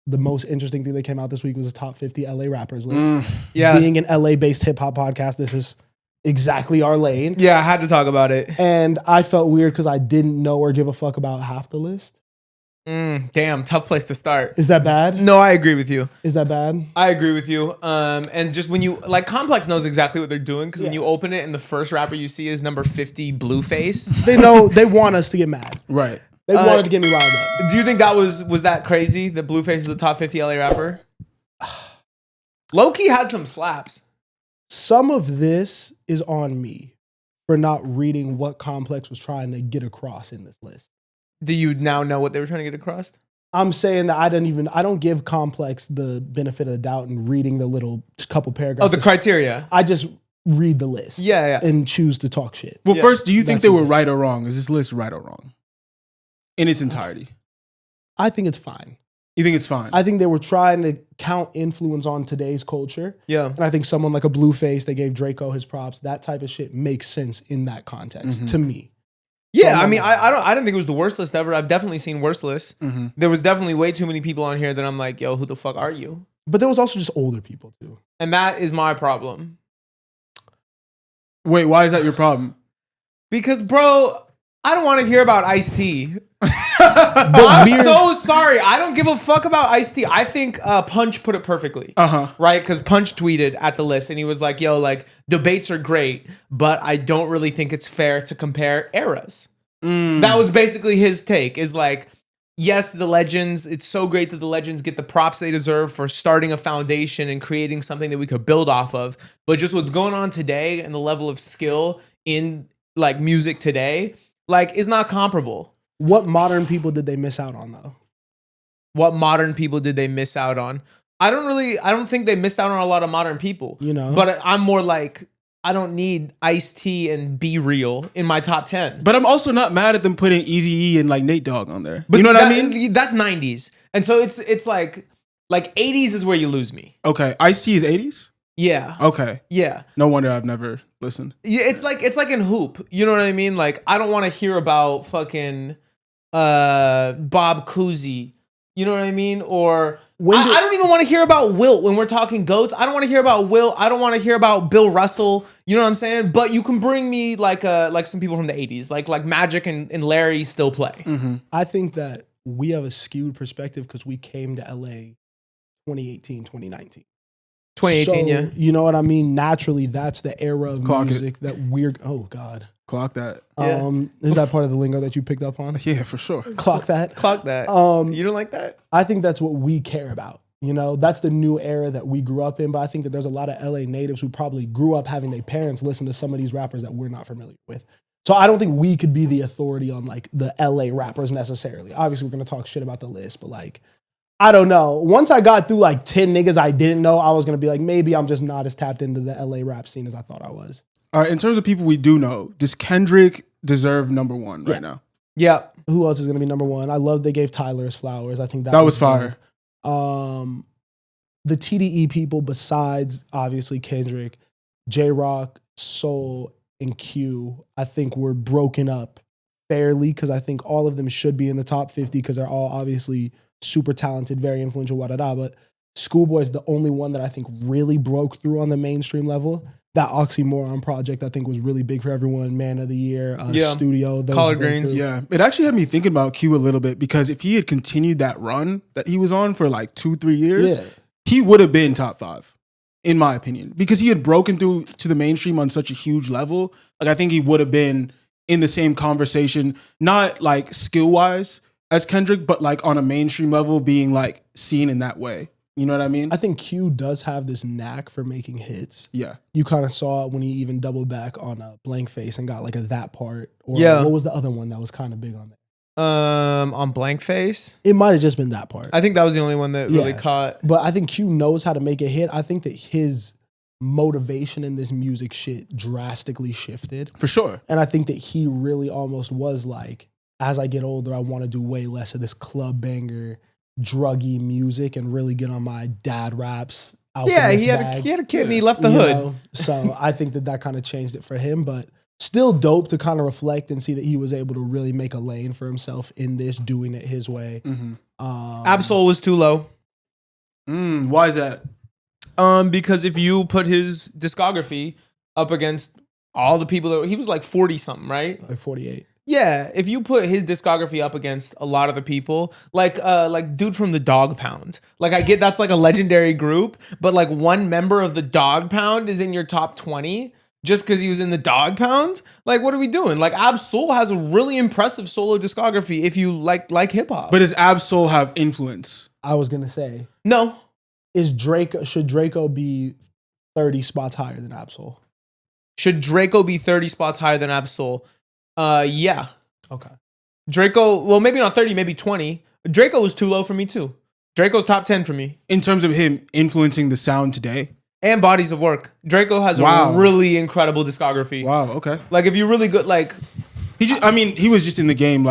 the most interesting thing that came out this week was the top 50 LA rappers list. Yeah. Being an LA-based hip-hop podcast, this is exactly our lane. Yeah, I had to talk about it. And I felt weird because I didn't know or give a fuck about half the list. Damn, tough place to start. Is that bad? No, I agree with you. Is that bad? I agree with you. And just when you, like, Complex knows exactly what they're doing, because when you open it and the first rapper you see is number 50, Blueface. They know, they want us to get mad. Right. They wanted to get me riled up. Do you think that was that crazy? That Blueface is the top 50 LA rapper? Low-key has some slaps. Some of this is on me for not reading what Complex was trying to get across in this list. Do you now know what they were trying to get across? I'm saying that I don't give Complex the benefit of the doubt in reading the little couple paragraphs. Oh, the criteria. I just read the list. Yeah. And choose to talk shit. Well, first, do you think That's they were what- right or wrong? Is this list right or wrong? In its entirety. I think it's fine. You think it's fine? I think they were trying to count influence on today's culture. Yeah. And I think someone like a Blueface, they gave Draco his props. That type of shit makes sense in that context to me. Yeah, I mean, I didn't think it was the worst list ever. I've definitely seen worse lists. There was definitely way too many people on here that I'm like, yo, who the fuck are you? But there was also just older people too. And that is my problem. Wait, why is that your problem? Because, bro, I don't want to hear about Ice-T. I'm so sorry. I don't give a fuck about Ice-T. I think Punch put it perfectly. Right? Because Punch tweeted at the list and he was like, yo, like, debates are great, but I don't really think it's fair to compare eras. That was basically his take, is like, yes, the legends, it's so great that the legends get the props they deserve for starting a foundation and creating something that we could build off of. But just what's going on today and the level of skill in like music today, like, is not comparable. What modern people did they miss out on though? What modern people did they miss out on? I don't think they missed out on a lot of modern people. You know, but I'm more like, I don't need Ice-T and Be Real in my top 10. But I'm also not mad at them putting Eazy-E and like Nate Dogg on there. But you know what I mean? That's 90s. And so it's like 80s is where you lose me. Okay. Ice-T is 80s? Yeah. Okay. Yeah. No wonder I've never listened. Yeah, it's like in Hoop. You know what I mean? Like, I don't want to hear about fucking Bob Cousy. You know what I mean? Or I don't even want to hear about Wilt when we're talking GOATs. I don't want to hear about Wilt. I don't want to hear about Bill Russell. You know what I'm saying? But you can bring me like some people from the 80s. Like Magic and Larry still play. I think that we have a skewed perspective because we came to LA 2018, 2019. 2018, so, yeah. You know what I mean? Naturally, that's the era of Clock music that we're... Oh, God. Clock that. Is that part of the lingo that you picked up on? Yeah, for sure. Clock that. Clock that. You don't like that? I think that's what we care about. You know, that's the new era that we grew up in. But I think that there's a lot of LA natives who probably grew up having their parents listen to some of these rappers that we're not familiar with. So I don't think we could be the authority on like the LA rappers necessarily. Obviously, we're going to talk shit about the list, but like, I don't know. Once I got through like 10 niggas I didn't know, I was going to be like, maybe I'm just not as tapped into the LA rap scene as I thought I was. All right, in terms of people we do know, does Kendrick deserve number one right now? Yeah. Who else is going to be number one? I love they gave Tyler his flowers. I think that was fire. The TDE people, besides obviously Kendrick, J-Rock, Soul, and Q, I think were broken up fairly because I think all of them should be in the top 50 because they're all obviously super talented, very influential, but Schoolboy's the only one that I think really broke through on the mainstream level. That Oxymoron project, I think, was really big for everyone. Man of the Year, Studio. Collard Greens. Yeah. It actually had me thinking about Q a little bit because if he had continued that run that he was on for like 2-3 years, he would have been top 5, in my opinion. Because he had broken through to the mainstream on such a huge level. Like, I think he would have been in the same conversation, not like skill-wise as Kendrick, but like on a mainstream level being like seen in that way. You know what I mean? I think Q does have this knack for making hits. Yeah. You kind of saw it when he even doubled back on a Blank Face and got like a That Part. Or what was the other one that was kind of big on there? On Blank Face? It might have just been That Part. I think that was the only one that really caught. But I think Q knows how to make a hit. I think that his motivation in this music shit drastically shifted. For sure. And I think that he really almost was like, as I get older, I want to do way less of this club banger, druggy music and really get on my dad raps. Yeah, he had a kid and he left the hood. Know? So I think that kind of changed it for him, but still dope to kind of reflect and see that he was able to really make a lane for himself in this, doing it his way. Absol was too low. Why is that? Because if you put his discography up against all the people that he was like 40 something, right? Like 48. Yeah, if you put his discography up against a lot of the people, like dude from the Dog Pound, like I get that's like a legendary group, but like one member of the Dog Pound is in your top 20 just because he was in the Dog Pound. Like, what are we doing? Like, Ab Soul has a really impressive solo discography if you like hip hop. But does Ab Soul have influence? I was gonna say, no, should Draco be 30 spots higher than Ab Soul? Should Draco be 30 spots higher than Ab Soul? Yeah. Okay. Draco, well, maybe not 30, maybe 20. Draco was too low for me too. Draco's top 10 for me. In terms of him influencing the sound today? And bodies of work. Draco has a really incredible discography. Wow, okay. Like, if you're really good, like... he was just in the game,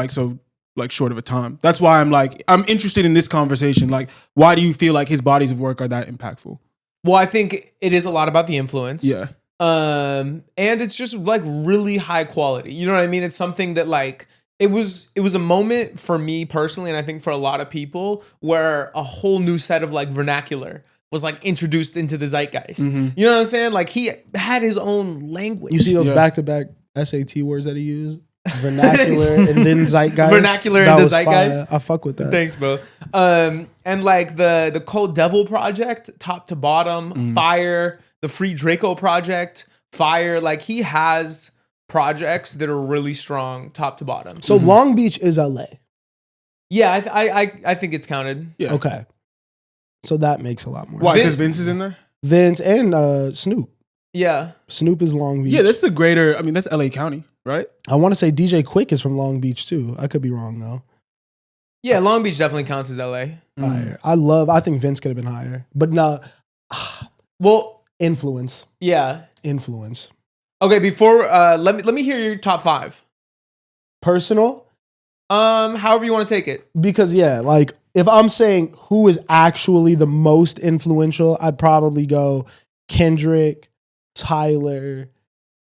short of a time. That's why I'm interested in this conversation. Like, why do you feel like his bodies of work are that impactful? Well, I think it is a lot about the influence. Yeah. And it's just like really high quality. You know what I mean? It's something that like it was a moment for me personally, and I think for a lot of people, where a whole new set of like vernacular was like introduced into the zeitgeist. Mm-hmm. You know what I'm saying? Like he had his own language. You see those back-to-back SAT words that he used? Vernacular and then zeitgeist. Vernacular and the zeitgeist. Fire. I fuck with that. Thanks, bro. And like the Cold Devil project, top to bottom, fire. The Free Draco project, fire. Like he has projects that are really strong, top to bottom. So Long Beach is LA. Yeah, I think it's counted. Yeah. Okay. So that makes a lot more Why? sense. Because Vince is in there? Vince and Snoop. Yeah. Snoop is Long Beach. Yeah, that's that's LA County, right? I want to say DJ Quick is from Long Beach too. I could be wrong though. Yeah, Long Beach definitely counts as LA. Higher. I think Vince could have been higher. But no. Well, influence. Yeah. Influence. Okay, before let me hear your top 5. Personal? However you want to take it. Because yeah, like if I'm saying who is actually the most influential, I'd probably go Kendrick, Tyler.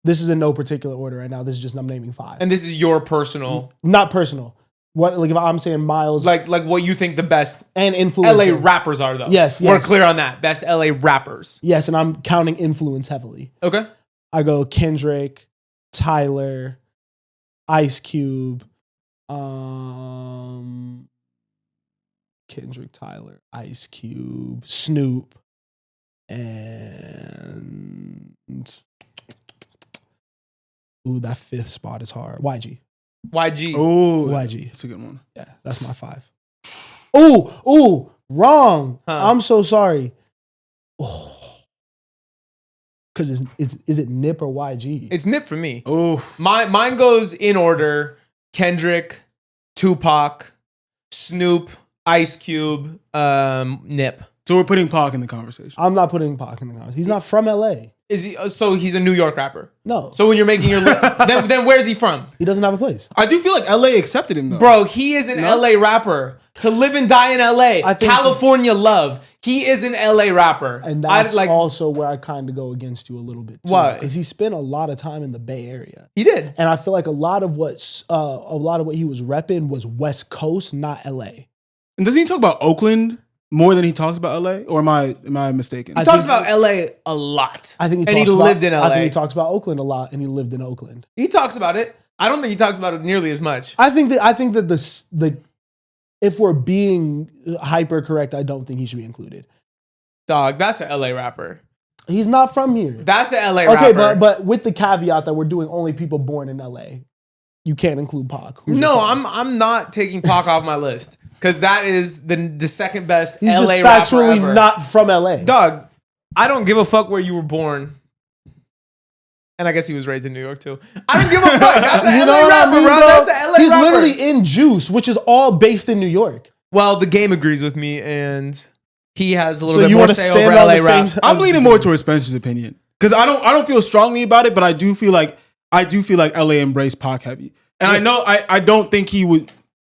This is in no particular order right now. This is just I'm naming 5. And this is your personal. Not personal. What like if I'm saying Miles, like what you think the best and influence LA rappers are though. Yes, we're clear on that. Best LA rappers. Yes, and I'm counting influence heavily. Okay. I go Kendrick, Tyler, Ice Cube, Kendrick, Tyler, Ice Cube, Snoop, and that 5th spot is hard. YG. Oh, YG. That's a good one. Yeah, that's my 5. Ooh, wrong. Huh. I'm so sorry. Because is it Nip or YG? It's Nip for me. Oh, Mine goes in order: Kendrick, Tupac, Snoop, Ice Cube, Nip. so we're putting Pac in the conversation. I'm not putting Pac in the conversation. He's not from LA. Is he? So he's a New York rapper. No. So when you're making your list, then where's he from? He doesn't have a place. I do feel like LA accepted him though. Bro, he is an LA rapper. To live and die in LA. I think California love. He is an LA rapper. And that's also where I kind of go against you a little bit too. Why? Because he spent a lot of time in the Bay Area. He did. And I feel like a lot of what he was repping was West Coast, not LA. And doesn't he talk about Oakland more than he talks about LA? Or am I mistaken? He talks about LA a lot. I think he lived in LA. I think he talks about Oakland a lot, and he lived in Oakland. He talks about it. I don't think he talks about it nearly as much. I think that the if we're being hyper correct, I don't think he should be included. Dog, that's an LA rapper. He's not from here. That's an LA rapper. Okay, but with the caveat that we're doing only people born in LA. You can't include Pac. No, I'm not taking Pac off my list because that is the second best He's LA just rapper factually ever. not from LA. Dog, I don't give a fuck where you were born. And I guess he was raised in New York too. I don't give a fuck. That's an LA rapper, bro. That's an LA He's rapper. literally in Juice, which is all based in New York. Well, the game agrees with me, and he has a little So bit you more wanna say stand over on LA the rap. same- I'm leaning more towards Spencer's opinion because I don't feel strongly about it, but I do feel like LA embraced Pac heavy, and I know I don't think he would.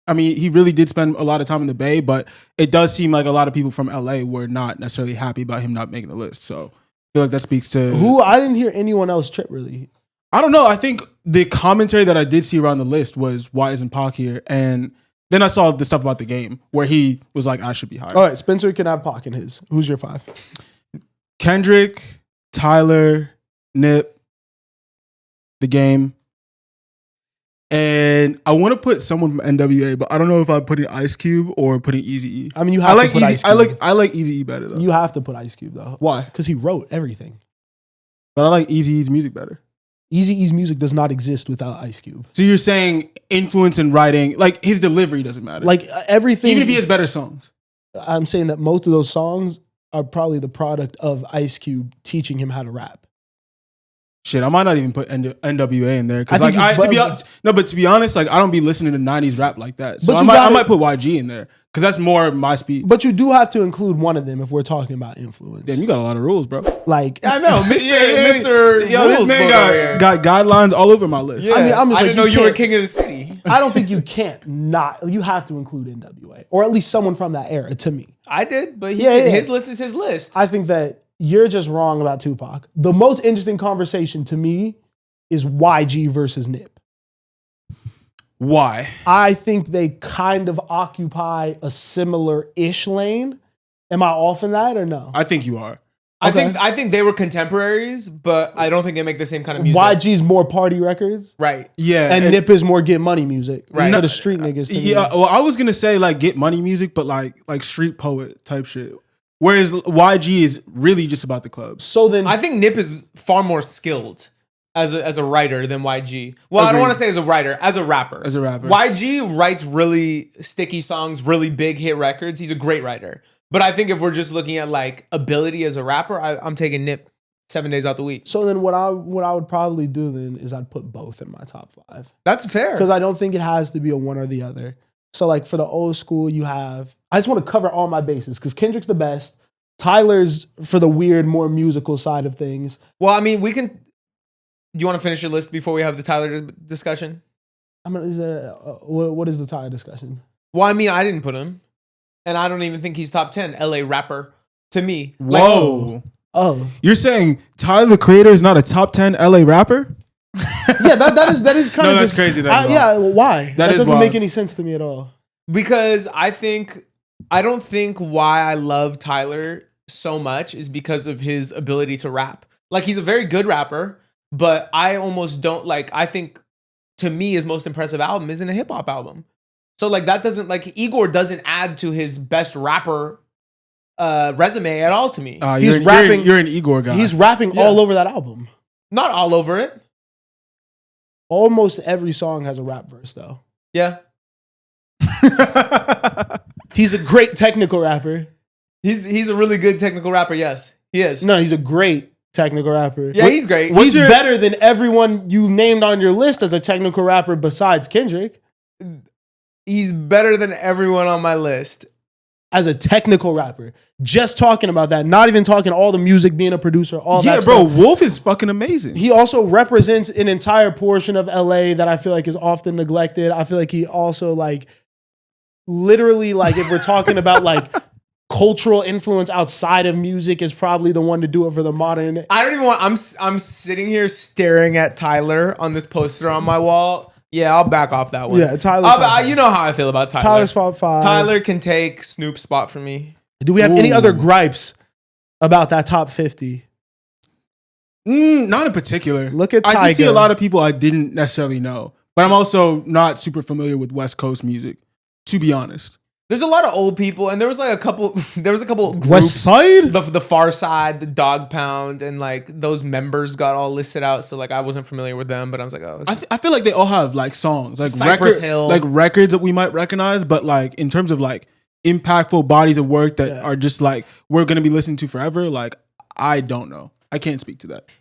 I mean, he really did spend a lot of time in the Bay, but it does seem like a lot of people from LA were not necessarily happy about him not making the list. So I feel like that speaks to Who I didn't hear anyone else trip really. I don't know. I think the commentary that I did see around the list was why isn't Pac here? And Then I saw the stuff about the game where he was like, I should be higher. All right, Spencer can have Pac in his. Who's your 5? Kendrick, Tyler, Nip, The Game. And I want to put someone from NWA, but I don't know if I'm putting Ice Cube or putting Eazy-E. I mean, you have to put Ice Cube. I like Eazy-E better though. You have to put Ice Cube though. Why? Because he wrote everything. But I like Eazy-E's music better. Eazy-E's music does not exist without Ice Cube. So you're saying influence in writing, like his delivery doesn't matter. Like everything. Even if he has better songs. I'm saying that most of those songs are probably the product of Ice Cube teaching him how to rap. Shit, I might not even put NWA in there because, I think but to be honest, like I don't be listening to '90s rap like that. So But I might put YG in there because that's more my speed. But you do have to include one of them if we're talking about influence. Damn, you got a lot of rules, bro. Like I know, Mr. Yo, this man got guidelines all over my list. Yeah. I mean, I'm just I like, didn't know you were king of the city. I don't think you can't not. You have to include NWA or at least someone from that era. To me, I did, but Yeah. his list is his list. I think that you're just wrong about Tupac. The most interesting conversation to me is YG versus Nip. Why? I think they kind of occupy a similar-ish lane. Am I off in that or no? I think you are. Okay. I think they were contemporaries, but I don't think they make the same kind of music. YG's more party records, Right. Yeah, and Nip is more get money music, Right. For the street niggas. To me. Yeah, well, I was gonna say like get money music, but like street poet type shit. Whereas YG is really just about the clubs. So then, I think Nip is far more skilled as a writer than YG. Well, I don't Agreed. want to say as a writer, as a rapper. As a rapper. YG writes really sticky songs, really big hit records. He's a great writer. But I think if we're just looking at like ability as a rapper, I'm taking Nip 7 days out the week. so then, what I would probably do then is I'd put both in my top 5 That's fair. because I don't think it has to be a one or the other. So like for the old school, you have. I just want to cover all my bases because Kendrick's the best. Tyler's for the weird, more musical side of things. Well, I mean, we can. Do you want to finish your list before we have the Tyler discussion? I mean, what is the Tyler discussion? Well, I mean, I didn't put him, and I don't even think he's top 10 LA rapper to me. Whoa. Oh, You're saying Tyler the Creator is not a top 10 LA rapper? yeah, that is kind No, of that's crazy. That's yeah, well, why? That is doesn't wild. make any sense to me at all. Because I don't think why I love Tyler so much is because of his ability to rap. Like he's a very good rapper, but I almost don't like. I think to me his most impressive album isn't a hip hop album. So like that doesn't like Igor doesn't add to his best rapper resume at all to me. He's rapping. You're an Igor guy. He's rapping all over that album. Not all over it. Almost every song has a rap verse, though. Yeah. He's a great technical rapper. He's a really good technical rapper. Yes, he is. No, he's a great technical rapper. Yeah, he's great. He's better than everyone you named on your list as a technical rapper besides Kendrick. He's better than everyone on my list. As a technical rapper. Just talking about that. Not even talking all the music, being a producer, all that Yeah, bro, stuff. Wolf is fucking amazing. He also represents an entire portion of LA that I feel like is often neglected. I feel like he also like literally like if we're talking about like cultural influence outside of music is probably the one to do it for the modern. I don't even want. I'm sitting here staring at Tyler on this poster on my wall. Yeah, I'll back off that one. Yeah, Tyler. You know how I feel about Tyler. Tyler's top 5. Tyler can take Snoop's spot from me. Do we have any other gripes about that top 50? Not in particular. Look at I did see Tyga. a lot of people I didn't necessarily know, but I'm also not super familiar with West Coast music, to be honest. There's a lot of old people, and there was a couple groups. West Side? The Far Side, the Dog Pound, and like those members got all listed out. So like I wasn't familiar with them, but I was like, oh, I feel like they all have like songs, like Cypress Hill. like records that we might recognize, but like in terms of like impactful bodies of work that are just like we're gonna be listening to forever. Like I don't know. I can't speak to that.